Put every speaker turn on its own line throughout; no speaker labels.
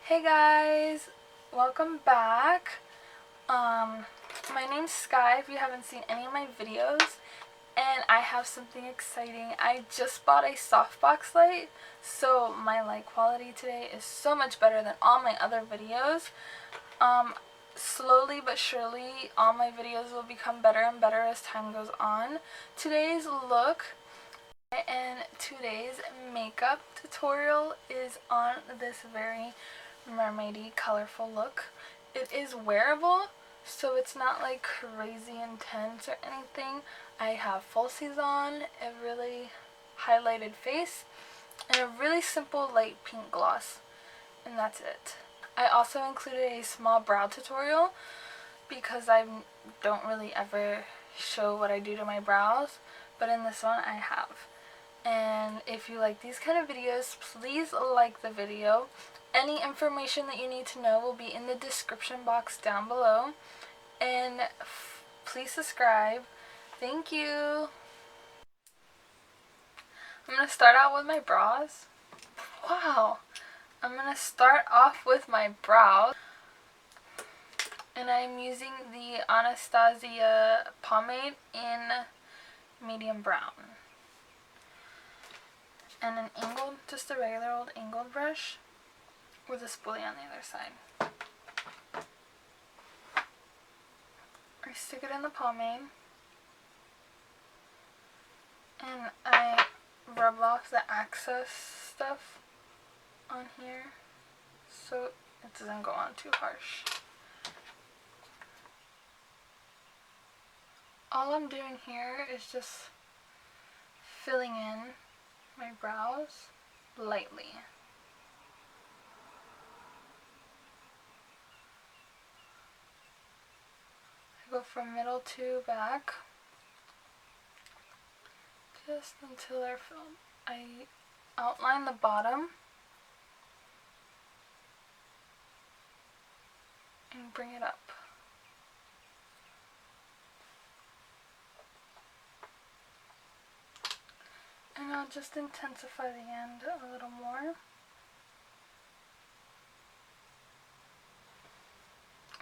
Hey guys, welcome back. My name's Sky if you haven't seen any of my videos, and I have something exciting. I just bought a softbox light, so my light quality today is so much better than all my other videos. Slowly but surely, all my videos will become better and better as time goes on. Today's look and today's makeup tutorial is on this very mermaidy colorful look. It is wearable, so it's not like crazy intense or anything. I have falsies on, a really highlighted face, and a really simple light pink gloss, and that's it. I also included a small brow tutorial because I don't really ever show what I do to my brows, but in this one I have. And if you like these kind of videos, please like the video. Any information that you need to know will be in the description box down below. And please subscribe. Thank you. I'm going to start out with my brows. Wow. I'm going to start off with my brows. And I'm using the Anastasia pomade in medium brown. And an angled, just a regular old angled brush with a spoolie on the other side. I stick it in the pomade and I rub off the excess stuff on here so it doesn't go on too harsh. All I'm doing here is just filling in my brows lightly. I go from middle to back just until they're filled. I outline the bottom and bring it up. And I'll just intensify the end a little more.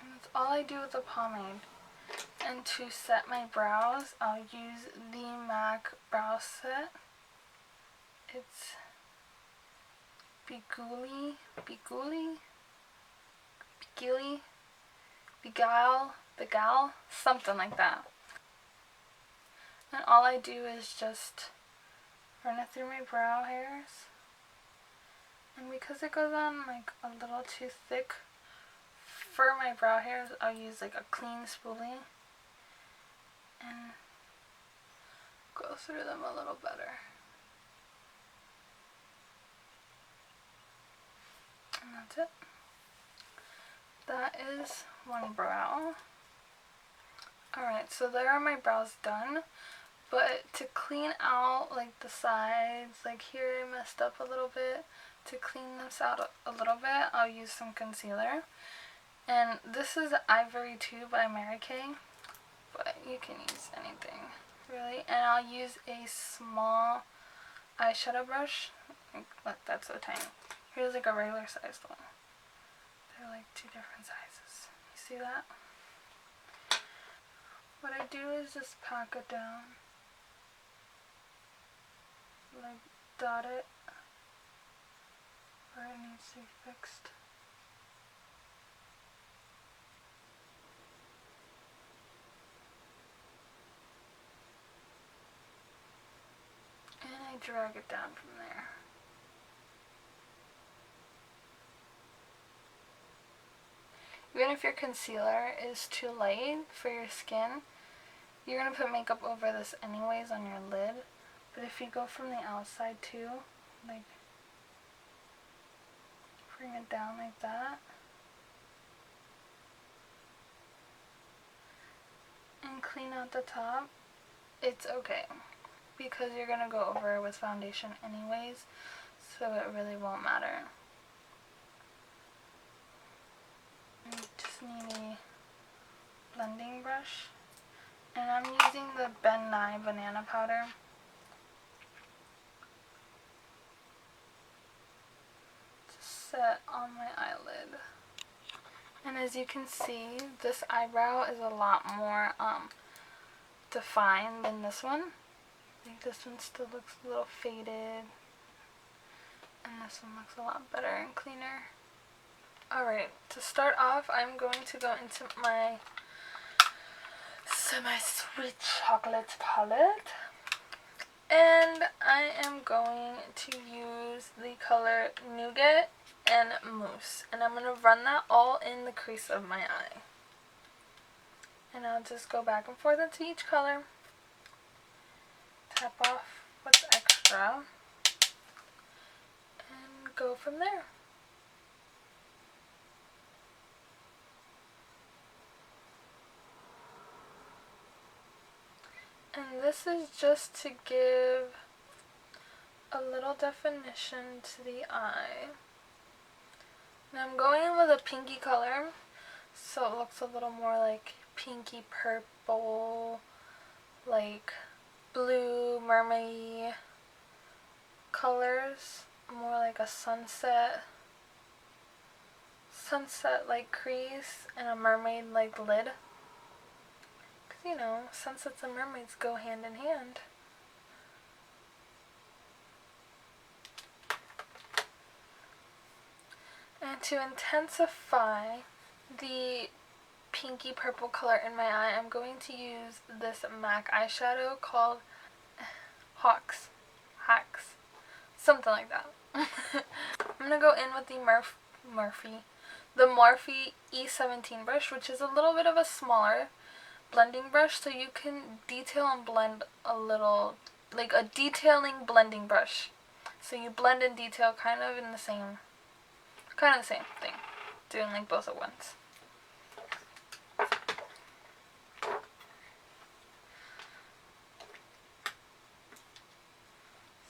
And that's all I do with the pomade. And to set my brows, I'll use the MAC brow set. It's beguile, something like that. And all I do is just run it through my brow hairs. And because it goes on like a little too thick for my brow hairs, I'll use like a clean spoolie and go through them a little better. And that's it. That is one brow. Alright, so there are my brows done. But to clean out like the sides, like here I messed up a little bit. To clean this out a little bit, I'll use some concealer. And this is Ivory 2 by Mary Kay. But you can use anything, really. And I'll use a small eyeshadow brush. Look, that's so tiny. Here's like a regular sized one. They're like two different sizes. You see that? What I do is just pack it down. Like dot it where it needs to be fixed. And I drag it down from there. Even if your concealer is too light for your skin, you're going to put makeup over this anyways on your lid. But if you go from the outside too, like bring it down like that, and clean out the top, it's okay. Because you're going to go over it with foundation anyways, so it really won't matter. You just need a blending brush. And I'm using the Ben Nye banana powder. Just set on my eyelid. And as you can see, this eyebrow is a lot more defined than this one. I think this one still looks a little faded, and this one looks a lot better and cleaner. Alright, to start off, I'm going to go into my semi-sweet chocolate palette, and I am going to use the color Nougat and Mousse, and I'm going to run that all in the crease of my eye. And I'll just go back and forth into each color, tap off what's extra, and go from there. And this is just to give a little definition to the eye. Now I'm going in with a pinky color, so it looks a little more like pinky purple, like blue mermaid colors, more like a sunset like crease and a mermaid like lid. Because you know, sunsets and mermaids go hand in hand. And to intensify the pinky purple color in my eye, I'm going to use this MAC eyeshadow called Haux, something like that. I'm going to go in with the Morphe E17 brush, which is a little bit of a smaller blending brush, so you can detail and blend a little, like a detailing blending brush. So you blend and detail kind of the same thing, doing like both at once.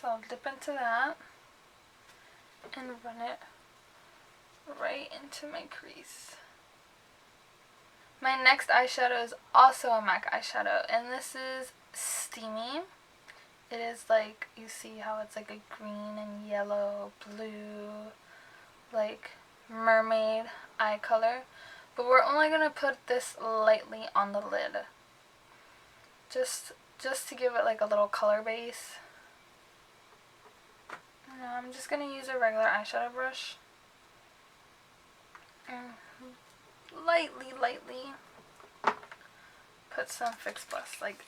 So I'll dip into that and run it right into my crease. My next eyeshadow is also a MAC eyeshadow, and this is Steamy. It is like, you see how it's like a green and yellow, blue, like mermaid eye color. But we're only going to put this lightly on the lid. Just to give it like a little color base. Now I'm just going to use a regular eyeshadow brush. And lightly put some Fix Plus, like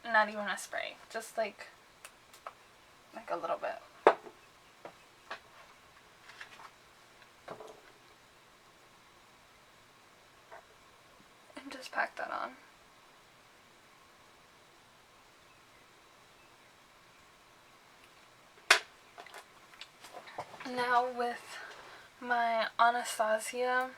not even a spray, just like a little bit. And just pack that on. Now with my Anastasia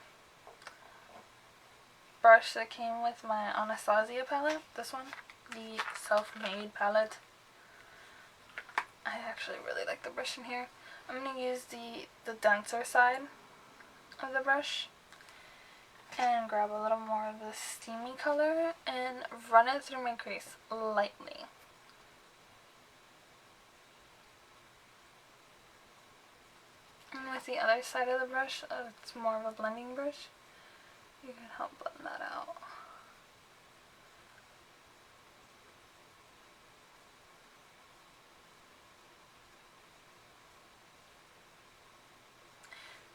brush that came with my Anastasia palette, this one, the self-made palette. I actually really like the brush in here. I'm going to use the denser side of the brush and grab a little more of the Steamy color and run it through my crease lightly. And with the other side of the brush, it's more of a blending brush, you can help blend that out.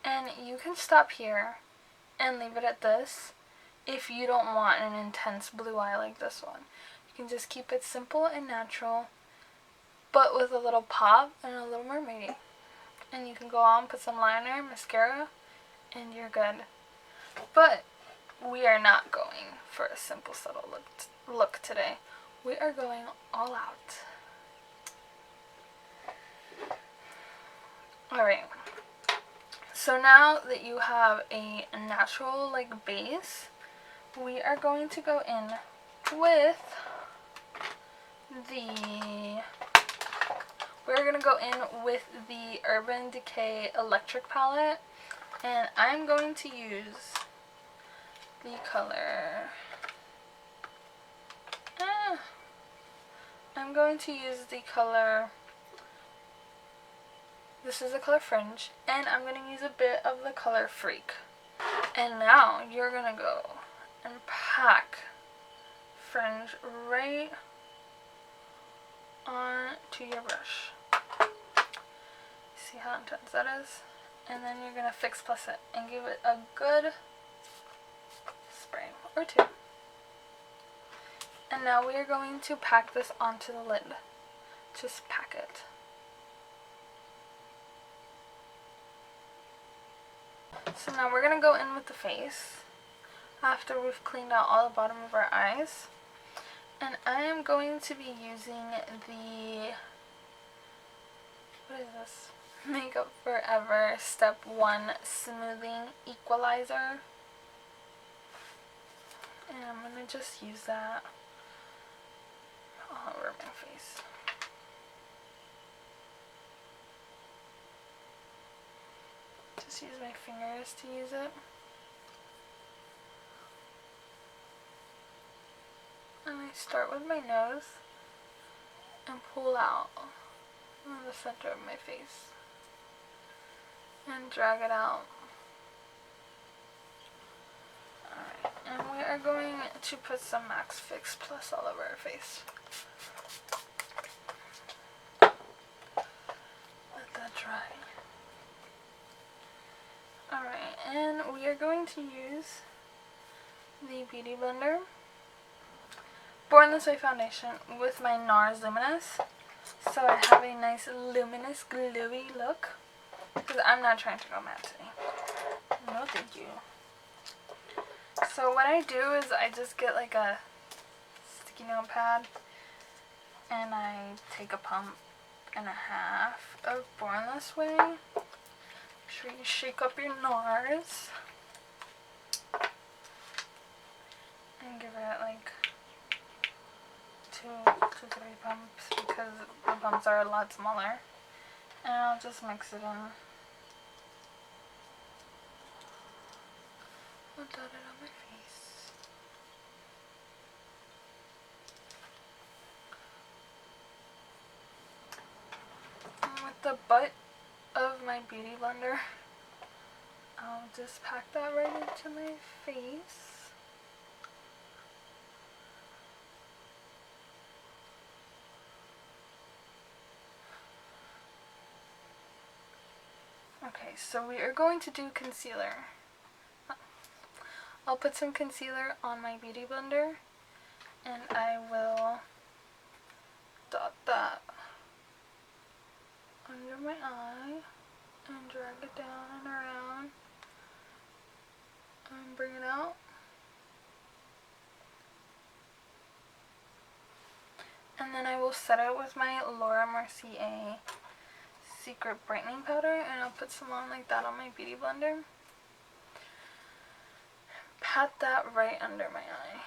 And you can stop here and leave it at this if you don't want an intense blue eye like this one. You can just keep it simple and natural, but with a little pop and a little mermaidy. And you can go on, put some liner, mascara, and you're good. But we are not going for a simple, subtle look today. We are going all out. Alright. So now that you have a natural like base, we are going to go in with the Urban Decay Electric palette, and I'm going to use the color This is the color Fringe, and I'm going to use a bit of the color Freak. And now you're going to go and pack Fringe right onto your brush. See how intense that is? And then you're going to Fix Plus it and give it a good spray or two. And now we are going to pack this onto the lid. Just pack it. So now we're going to go in with the face after we've cleaned out all the bottom of our eyes. And I am going to be using the, what is this? Makeup Forever Step 1 Smoothing Equalizer. And I'm going to just use that all over my face. Just use my fingers to use it. And I start with my nose and pull out in the center of my face and drag it out. Alright, and we are going to put some Max Fix Plus all over our face. Let that dry. Alright, and we are going to use the Beauty Blender Born This Way foundation with my NARS Luminous. So I have a nice luminous, glowy look. Because I'm not trying to go matte today. No thank you. So what I do is I just get like a sticky notepad and I take a pump and a half of Born This Way. Make sure you shake up your NARS and give it like 2 to 3 pumps because the pumps are a lot smaller. And I'll just mix it in. I'll dot it on my face. And with the butt of my Beauty Blender, I'll just pack that right into my face. Okay, so we are going to do concealer. I'll put some concealer on my Beauty Blender and I will dot that under my eye and drag it down and around and bring it out. And then I will set it with my Laura Mercier Secret Brightening Powder, and I'll put some on like that on my Beauty Blender. Pat that right under my eye.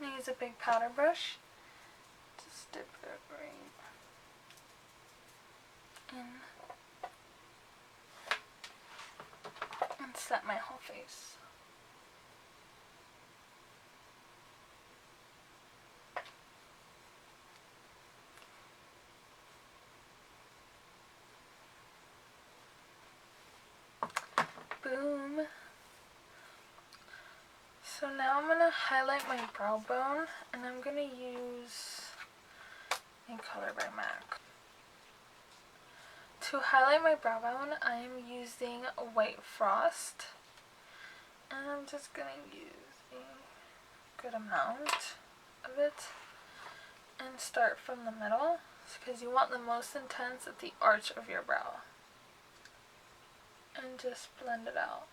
I'm gonna use a big powder brush. Just dip it right in and set my whole face. Boom. So now I'm going to highlight my brow bone, and I'm going to use a color by MAC. To highlight my brow bone, I am using White Frost, and I'm just going to use a good amount of it and start from the middle because you want the most intense at the arch of your brow. And just blend it out.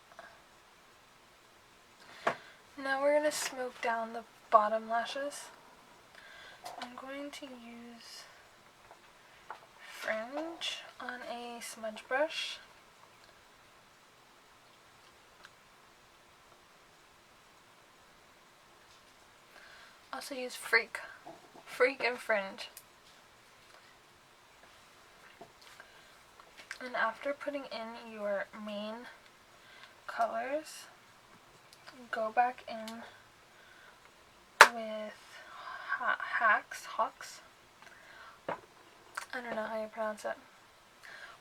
Now we're going to smoke down the bottom lashes. I'm going to use Fringe on a smudge brush. Also use Freak and Fringe. And after putting in your main colors, go back in with Haux. I don't know how you pronounce it.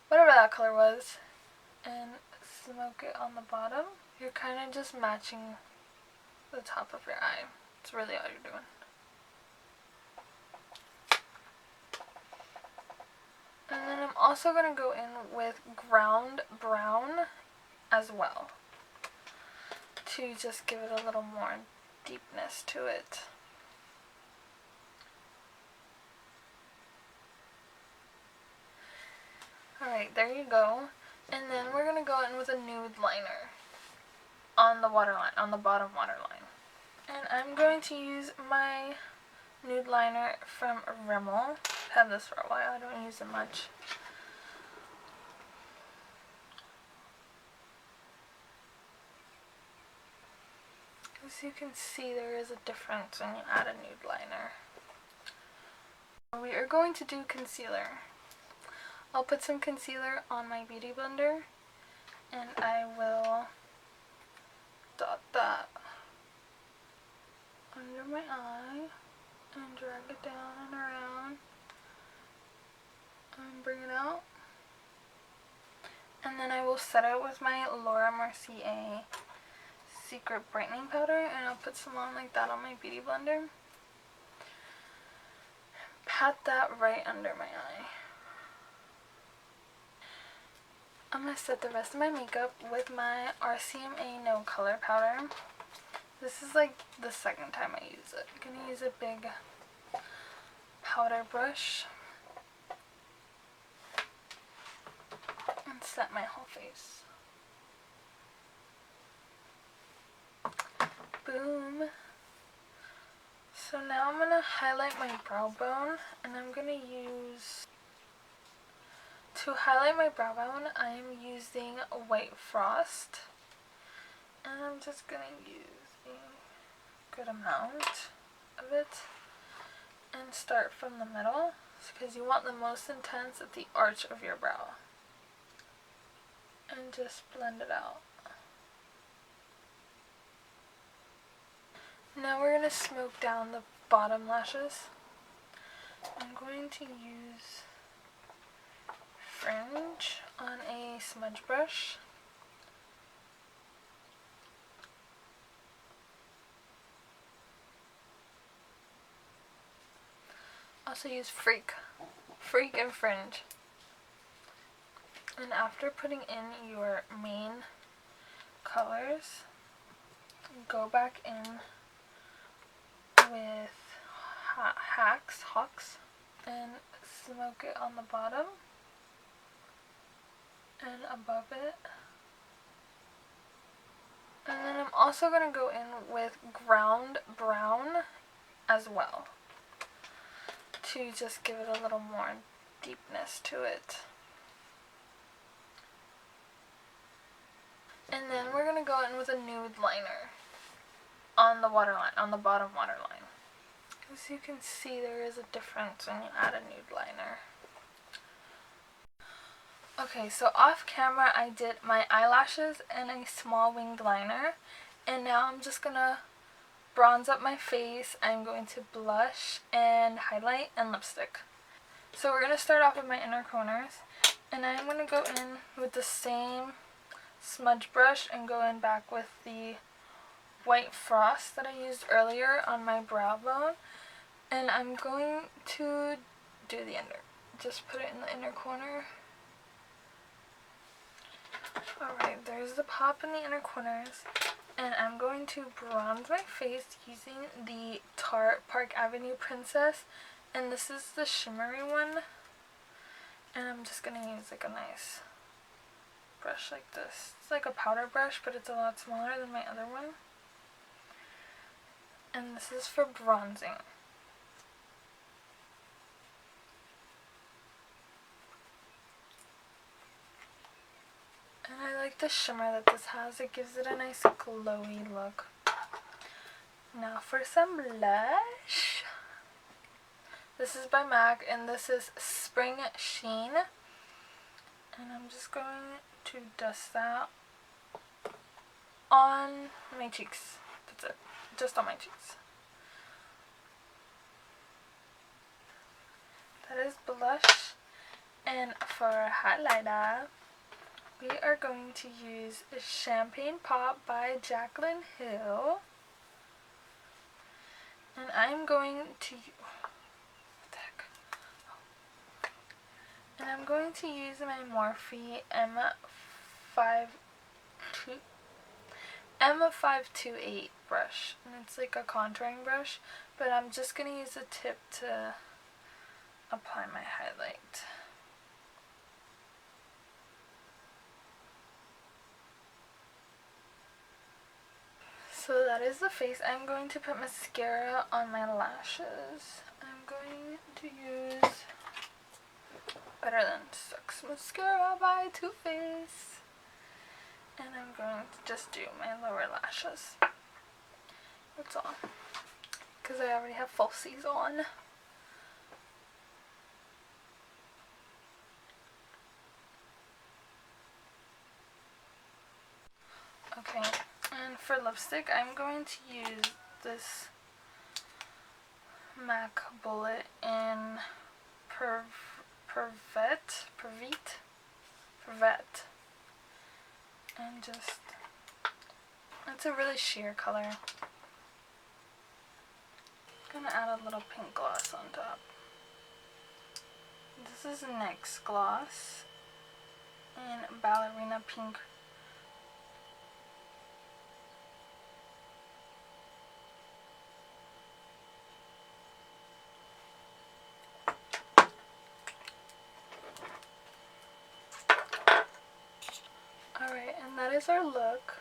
Whatever that color was. And smoke it on the bottom. You're kind of just matching the top of your eye. It's really all you're doing. And then I'm also going to go in with ground brown as well, to just give it a little more deepness to it. Alright, there you go. And then we're going to go in with a nude liner on the waterline, on the bottom waterline. And I'm going to use my nude liner from Rimmel. I've had this for a while, I don't use it much. As you can see, there is a difference when you add a nude liner. We are going to do concealer. I'll put some concealer on my beauty blender and I will dot that under my eye and drag it down and around and bring it out. And then I will set it with my Laura Mercier Secret Brightening Powder, and I'll put some on like that on my beauty blender. Pat that right under my eye. I'm going to set the rest of my makeup with my RCMA No Color Powder. This is like the second time I use it. I'm going to use a big powder brush and set my whole face. Boom. So now I'm going to highlight my brow bone, and I'm going to use, to highlight my brow bone, I am using White Frost, and I'm just going to use a good amount of it and start from the middle, because you want the most intense at the arch of your brow, and just blend it out. Now we're going to smoke down the bottom lashes. I'm going to use Fringe on a smudge brush. Also use Freak and Fringe. And after putting in your main colors, go back in with Haux and smoke it on the bottom and above it. And then I'm also going to go in with ground brown as well, to just give it a little more deepness to it. And then we're going to go in with a nude liner on the waterline, on the bottom waterline. As you can see, there is a difference when you add a nude liner. Okay, so off camera I did my eyelashes and a small winged liner, and now I'm just gonna bronze up my face. I'm going to blush and highlight and lipstick. So we're gonna start off with my inner corners, and I'm gonna go in with the same smudge brush and go in back with the White Frost that I used earlier on my brow bone, and I'm going to do the inner, just put it in the inner corner. Alright, there's the pop in the inner corners, and I'm going to bronze my face using the Tarte Park Avenue Princess, and this is the shimmery one, and I'm just going to use like a nice brush like this. It's like a powder brush, but it's a lot smaller than my other one. And this is for bronzing. And I like the shimmer that this has. It gives it a nice glowy look. Now for some blush. This is by MAC, and this is Spring Sheen. And I'm just going to dust that on my cheeks. That's it. Just on my cheeks. that is blush. And for highlighter, we are going to use Champagne Pop by Jaclyn Hill. And I'm going to... what the heck? And I'm going to use my Morphe M528 brush. And it's like a contouring brush, but I'm just going to use the tip to apply my highlight. So that is the face. I'm going to put mascara on my lashes. I'm going to use Better Than Sex mascara by Too Faced. And I'm going to just do my lower lashes. That's all. Because I already have falsies on. Okay. And for lipstick, I'm going to use this MAC Bullet in Pervette. And just, it's a really sheer color. I'm gonna add a little pink gloss on top. This is NYX gloss in Ballerina Pink. Alright, and that is our look.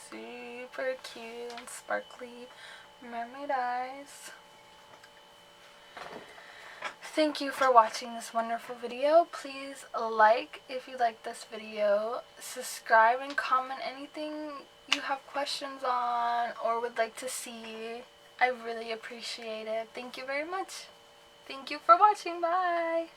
Super cute and sparkly mermaid eyes. Thank you for watching this wonderful video. Please like if you like this video. Subscribe and comment anything you have questions on or would like to see. I really appreciate it. Thank you very much. Thank you for watching. Bye.